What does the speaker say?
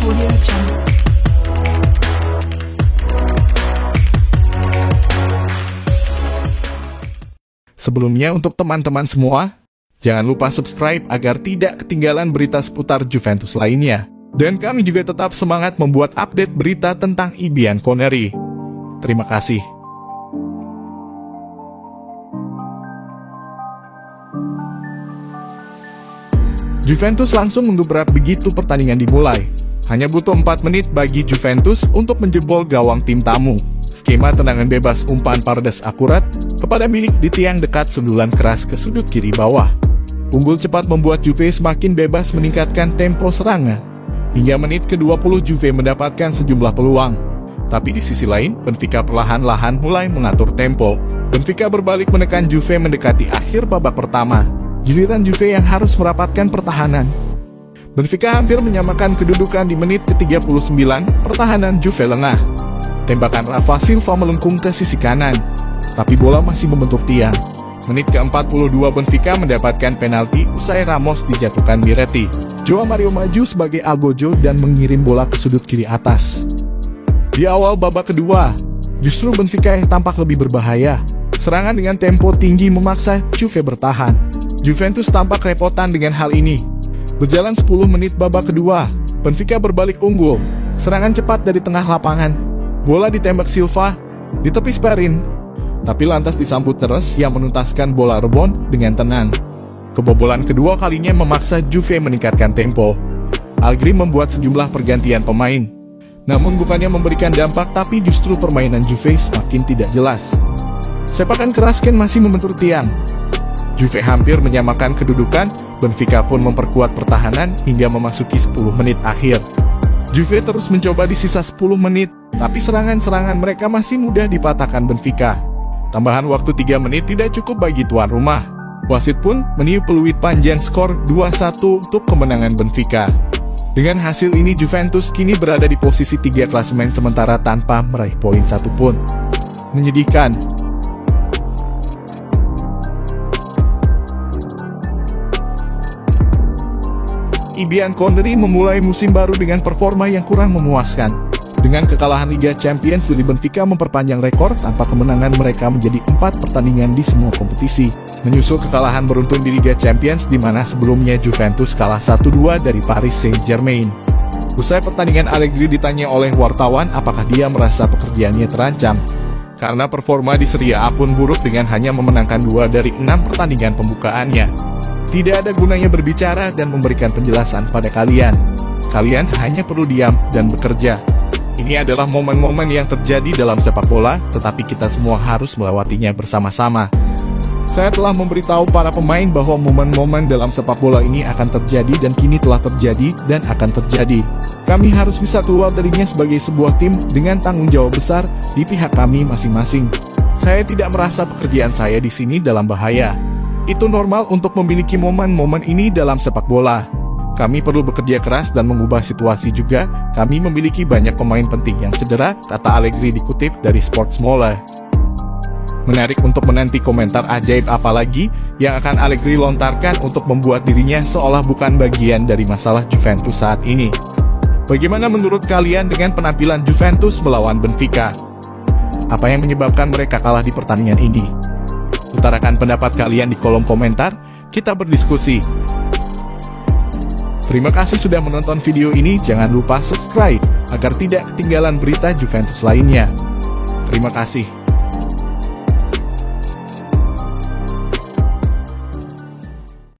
Audio Jungle. Sebelumnya untuk teman-teman semua, jangan lupa subscribe agar tidak ketinggalan berita seputar Juventus lainnya. Dan kami juga tetap semangat membuat update berita tentang Bianconeri. Terima kasih. Juventus langsung menggebrak begitu pertandingan dimulai. Hanya butuh 4 menit bagi Juventus untuk menjebol gawang tim tamu. Skema tendangan bebas umpan Paredes akurat kepada milik di tiang dekat sundulan keras ke sudut kiri bawah. Unggul cepat membuat Juve semakin bebas meningkatkan tempo serangan. Hingga menit ke-20 Juve mendapatkan sejumlah peluang. Tapi di sisi lain, Benfica perlahan-lahan mulai mengatur tempo. Benfica berbalik menekan Juve mendekati akhir babak pertama. Giliran Juve yang harus merapatkan pertahanan. Benfica hampir menyamakan kedudukan di menit ke-39, pertahanan Juve lengah. Tembakan Rafa Silva melengkung ke sisi kanan, tapi bola masih membentur tiang. Menit ke-42 Benfica mendapatkan penalti usai Ramos dijatuhkan Miretti. Joao Mario maju sebagai Albojo dan mengirim bola ke sudut kiri atas. Di awal babak kedua, justru Benfica yang tampak lebih berbahaya. Serangan dengan tempo tinggi memaksa Juve bertahan. Juventus tampak repotan dengan hal ini. Berjalan 10 menit babak kedua, Benfica berbalik unggul. Serangan cepat dari tengah lapangan. Bola ditembak Silva, di tepi Sperin, tapi lantas disambut Teres yang menuntaskan bola rebon dengan tenang. Kebobolan kedua kalinya memaksa Juve meningkatkan tempo. Allegri membuat sejumlah pergantian pemain. Namun bukannya memberikan dampak, tapi justru permainan Juve semakin tidak jelas. Sepakan keras Ken masih membentur tiang. Juve hampir menyamakan kedudukan, Benfica pun memperkuat pertahanan hingga memasuki 10 menit akhir. Juve terus mencoba di sisa 10 menit, tapi serangan-serangan mereka masih mudah dipatahkan Benfica. Tambahan waktu 3 menit tidak cukup bagi tuan rumah. Wasit pun meniup peluit panjang skor 2-1 untuk kemenangan Benfica. Dengan hasil ini Juventus kini berada di posisi 3 klasemen sementara tanpa meraih poin satupun. Menyedihkan. Bianconeri memulai musim baru dengan performa yang kurang memuaskan. Dengan kekalahan Liga Champions, Benfica memperpanjang rekor tanpa kemenangan mereka menjadi 4 pertandingan di semua kompetisi. Menyusul kekalahan beruntun di Liga Champions di mana sebelumnya Juventus kalah 1-2 dari Paris Saint-Germain. Usai pertandingan, Allegri ditanya oleh wartawan apakah dia merasa pekerjaannya terancam. Karena performa di Serie A pun buruk dengan hanya memenangkan 2 dari 6 pertandingan pembukaannya. Tidak ada gunanya berbicara dan memberikan penjelasan pada kalian. Kalian hanya perlu diam dan bekerja. Ini adalah momen-momen yang terjadi dalam sepak bola, tetapi kita semua harus melewatinya bersama-sama. Saya telah memberitahu para pemain bahwa momen-momen dalam sepak bola ini akan terjadi dan kini telah terjadi dan akan terjadi. Kami harus bisa keluar darinya sebagai sebuah tim dengan tanggung jawab besar di pihak kami masing-masing. Saya tidak merasa pekerjaan saya di sini dalam bahaya. Itu normal untuk memiliki momen-momen ini dalam sepak bola. Kami perlu bekerja keras dan mengubah situasi juga. Kami memiliki banyak pemain penting yang cedera, kata Allegri dikutip dari Sportsmola. Menarik untuk menanti komentar ajaib apa lagi yang akan Allegri lontarkan untuk membuat dirinya seolah bukan bagian dari masalah Juventus saat ini. Bagaimana menurut kalian dengan penampilan Juventus melawan Benfica? Apa yang menyebabkan mereka kalah di pertandingan ini? Utarakan pendapat kalian di kolom komentar, kita berdiskusi. Terima kasih sudah menonton video ini, jangan lupa subscribe agar tidak ketinggalan berita Juventus lainnya. Terima kasih.